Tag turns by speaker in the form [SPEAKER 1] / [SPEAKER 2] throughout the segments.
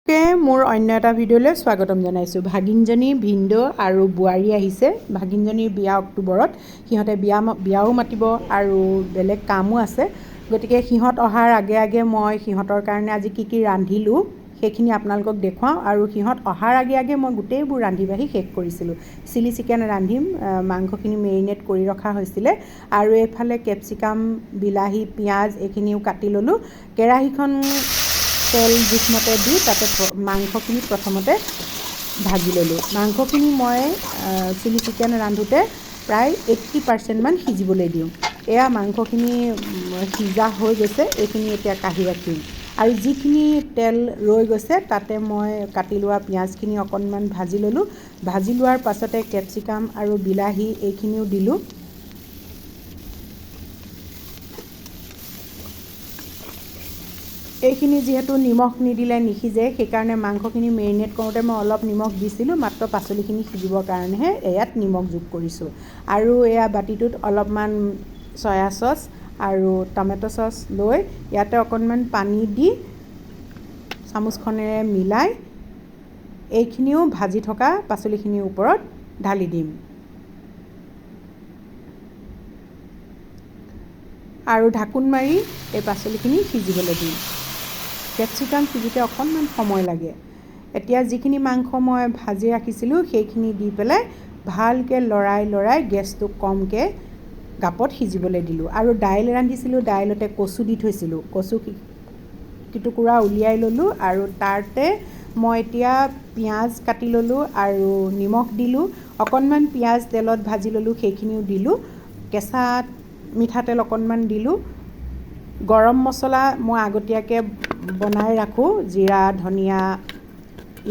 [SPEAKER 1] মোৰ অন্য এটা ভিডিঅ'লৈ স্বাগতম জনাইছোঁ। ভাগিনজনী ভিনদেউ আৰু বোৱাৰী আহিছে। ভাগিনজনীৰ বিয়া অক্টোবৰত। সিহঁতে বিয়াও মাতিব আৰু বেলেগ কামো আছে। গতিকে সিহঁত অহাৰ আগে আগে মই সিহঁতৰ কাৰণে আজি কি কি ৰান্ধিলোঁ সেইখিনি আপোনালোকক দেখুৱাওঁ। আৰু সিহঁত অহাৰ আগে আগে মই গোটেইবোৰ ৰান্ধি বাঢ়ি শেষ কৰিছিলোঁ। চিলি চিকেন ৰান্ধিম, মাংসখিনি মেৰিনেট কৰি ৰখা হৈছিলে। আৰু এইফালে কেপচিকাম, বিলাহী, পিঁয়াজ এইখিনিও কাটি ল'লোঁ। কেৰাহীখন তেল জোখমতে দি তাতে মাংসখিনি প্ৰথমতে ভাজি ল'লোঁ। মাংসখিনি মই চিলি চিকেন ৰান্ধোতে প্ৰায় 80% মান সিজিবলৈ দিওঁ। এয়া মাংসখিনি সিজা হৈ গৈছে। এইখিনি এতিয়া কাঢ়ি ৰাখিম। আৰু যিখিনি তেল ৰৈ গৈছে তাতে মই কাটি লোৱা পিঁয়াজখিনি অকণমান ভাজি ল'লোঁ। ভাজি লোৱাৰ পাছতে কেপচিকাম আৰু বিলাহী এইখিনিও দিলোঁ। এইখিনি যিহেতু নিমখ নিদিলে নিসিজে, সেইকাৰণে মাংসখিনি মেৰিনেট কৰোঁতে মই অলপ নিমখ দিছিলোঁ, মাত্ৰ পাচলিখিনি সিজিবৰ কাৰণেহে ইয়াত নিমখ যোগ কৰিছোঁ। আৰু এয়া বাতিটোত অলপমান চয়া চচ আৰু টমেটো চচ লৈ ইয়াতে অকণমান পানী দি চামুচখনেৰে মিলাই এইখিনিও ভাজি থকা পাচলিখিনিৰ ওপৰত ঢালি দিম। আৰু ঢাকোন মাৰি এই পাচলিখিনি সিজিবলৈ দিম। কেপচিকাম সিজোতে অকণমান সময় লাগে। এতিয়া যিখিনি মাংস মই ভাজি ৰাখিছিলোঁ সেইখিনি দি পেলাই ভালকৈ লৰাই গেছটো কমকৈ গাপত সিজিবলৈ দিলোঁ। আৰু দাইল ৰান্ধিছিলোঁ, দাইলতে কচু দি থৈছিলোঁ। কচু কিটুকুৰা উলিয়াই ল'লোঁ আৰু তাতে মই এতিয়া পিঁয়াজ কাটি ল'লোঁ আৰু নিমখ দিলোঁ। অকণমান পিঁয়াজ তেলত ভাজি ল'লোঁ, সেইখিনিও দিলোঁ। কেঁচা মিঠাতেল অকণমান দিলোঁ। গৰম মছলা মই আগতীয়াকৈ বনাই ৰাখোঁ, জিৰা, ধনিয়া,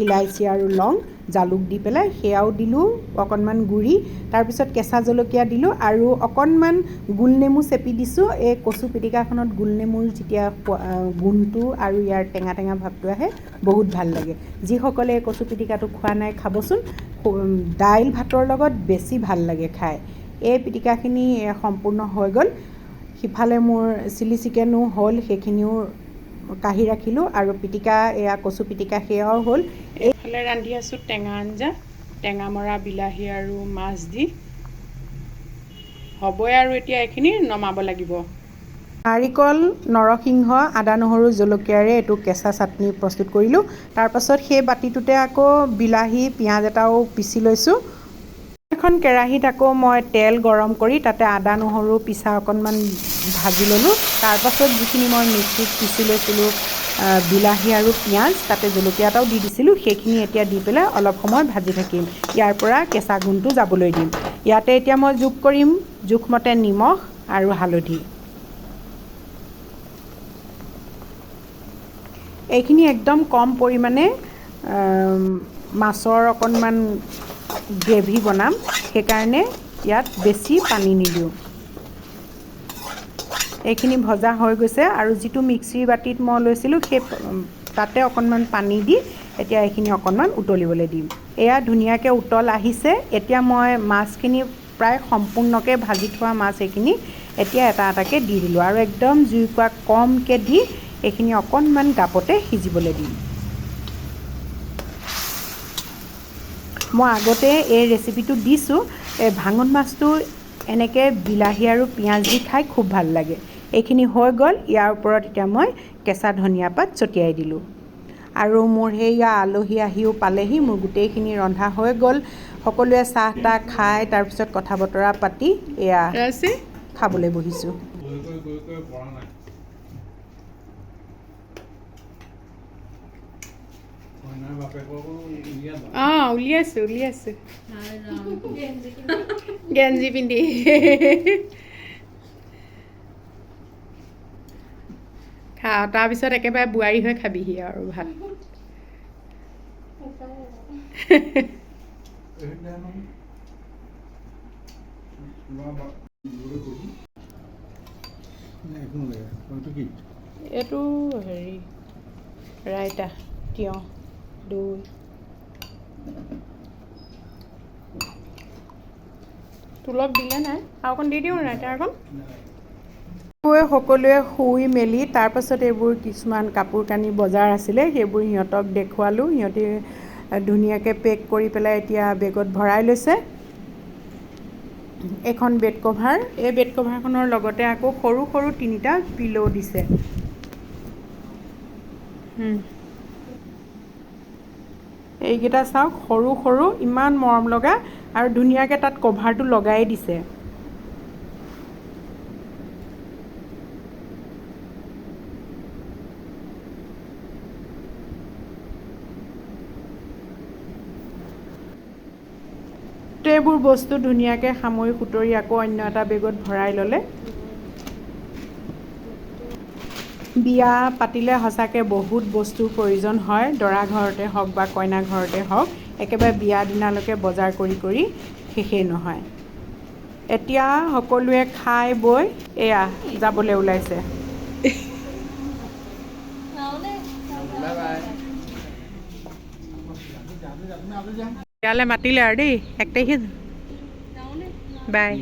[SPEAKER 1] ইলাইচি আৰু লং, জালুক দি পেলাই সেয়াও দিলোঁ। অকণমান গুড়ি, তাৰপিছত কেঁচা জলকীয়া দিলোঁ আৰু অকণমান গোলনেমু চেপি দিছোঁ। এই কচু পিটিকাখনত গোলনেমুৰ যেতিয়া গোন্ধটো আৰু ইয়াৰ টেঙা টেঙা ভাৱটো আহে বহুত ভাল লাগে। যিসকলে এই কচু পিটিকাটো খোৱা নাই খাবচোন। দাইল ভাতৰ লগত বেছি ভাল লাগে খাই। এই পিটিকাখিনি সম্পূৰ্ণ হৈ গ'ল। সিফালে মোৰ চিলি চিকেনো হ'ল, সেইখিনিও কাঢ়ি ৰাখিলোঁ। আৰু পিটিকা এয়া কচু পিটিকা সেয়াও হ'ল। এইফালে ৰান্ধি আছোঁ টেঙা আঞ্জা, টেঙামৰা বিলাহী আৰু মাছ দি। হ'বই আৰু এতিয়া এইখিনি নমাব লাগিব। নাৰিকল, নৰসিংহ, আদা নহৰু জলকীয়াৰে এইটো কেঁচা চাটনি প্ৰস্তুত কৰিলোঁ। তাৰপাছত সেই বাতিটোতে আকৌ বিলাহী, পিঁয়াজ এটাও পিচি লৈছোঁ। এখন কেৰাহীত আকৌ মই তেল গৰম কৰি তাতে আদা নহৰু পিচা অকণমান ভাজি ল'লোঁ। তাৰপাছত যিখিনি মই মিক্সিত পিচি লৈছিলোঁ বিলাহী আৰু পিঁয়াজ, তাতে জলকীয়া এটাও দি দিছিলোঁ, সেইখিনি এতিয়া দি পেলাই অলপ সময় ভাজি থাকিম। ইয়াৰ পৰা কেঁচা গোন্ধটো যাবলৈ দিম। ইয়াতে এতিয়া মই যোগ কৰিম জোখমতে নিমখ আৰু হালধি। এইখিনি একদম কম পৰিমাণে মাছৰ অকণমান গ্ৰেভি বনাম, সেইকাৰণে ইয়াত বেছি পানী নিদিওঁ। এইখিনি ভজা হৈ গৈছে আৰু যিটো মিক্সিৰ বাতিত মই লৈছিলোঁ সেই তাতে অকণমান পানী দি এতিয়া এইখিনি অকণমান উতলিবলৈ দিম। এয়া ধুনীয়াকৈ উতল আহিছে। এতিয়া মই মাছখিনি প্ৰায় সম্পূৰ্ণকৈ ভাজি থোৱা মাছ এইখিনি এতিয়া এটা এটাকৈ দি দিলোঁ আৰু একদম জুইকুৰা কমকৈ দি এইখিনি অকণমান গাপতে সিজিবলৈ দিম। মই আগতে এই ৰেচিপিটো দিছোঁ। ভাঙন মাছটো এনেকৈ বিলাহী আৰু পিঁয়াজ দি খাই খুব ভাল লাগে। এইখিনি হৈ গ'ল। ইয়াৰ ওপৰত এতিয়া মই কেঁচা ধনিয়া পাত ছটিয়াই দিলোঁ। আৰু মোৰ সেইয়া আলহী আহিও পালেহি। মোৰ গোটেইখিনি ৰন্ধা হৈ গ'ল। সকলোৱে চাহ তাহ খাই তাৰপিছত কথা বতৰা পাতি এয়া খাবলৈ বহিছোঁ। উলিয়াইছোঁ গেঞ্জি পিন্ধি। খা, তাৰপিছত একেবাৰে বোৱাৰী হৈ খাবিহি আৰু ভাত। এইটো হেৰি ৰাইতা, তিয়ঁহ, দৈ। তুলক দিলে নাই, আৰু অকণ দি দিওঁ ৰাইতা অকণ। সকলোৱে শুই মেলি তাৰপাছত এইবোৰ কিছুমান কাপোৰ কানি বজাৰ আছিলে সেইবোৰ সিহঁতক দেখুৱালোঁ। সিহঁতে ধুনীয়াকৈ পেক কৰি পেলাই এতিয়া বেগত ভৰাই লৈছে। এখন বেড কভাৰ, এই বেড কভাৰখনৰ লগতে আকৌ সৰু সৰু 3টা পিলো দিছে। এইকেইটা চাওক, সৰু সৰু, ইমান মৰম লগা আৰু ধুনীয়াকৈ তাত কভাৰটো লগাই দিছে। এইবোৰ বস্তু ধুনীয়াকৈ সামৰি সুতৰি আকৌ অন্য এটা বেগত ভৰাই ল'লে। বিয়া পাতিলে সঁচাকৈ বহুত বস্তুৰ প্ৰয়োজন হয়, দৰা ঘৰতে হওক বা কইনা ঘৰতে হওক। একেবাৰে বিয়া দিনালৈকে বজাৰ কৰি কৰি শেষেই নহয়। এতিয়া সকলোৱে খাই বৈ এয়া যাবলৈ ওলাইছে। ইয়ালৈ মাতিলে আৰু দেই, 1 তাৰিখে বাই।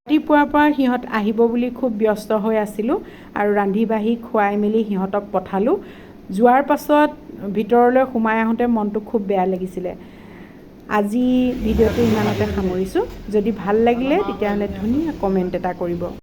[SPEAKER 1] ৰাতিপুৱাৰ পৰা সিহঁত আহিব বুলি খুব ব্যস্ত হৈ আছিলোঁ আৰু ৰান্ধি বাঢ়ি খুৱাই মেলি সিহঁতক পঠালোঁ। যোৱাৰ পাছত ভিতৰলৈ সোমাই আহোঁতে মনটো খুব বেয়া লাগিছিলে। আজি ভিডিঅ'টো ইমানতে সামৰিছোঁ। যদি ভাল লাগিলে তেতিয়াহ'লে ধুনীয়া কমেণ্ট এটা কৰিব।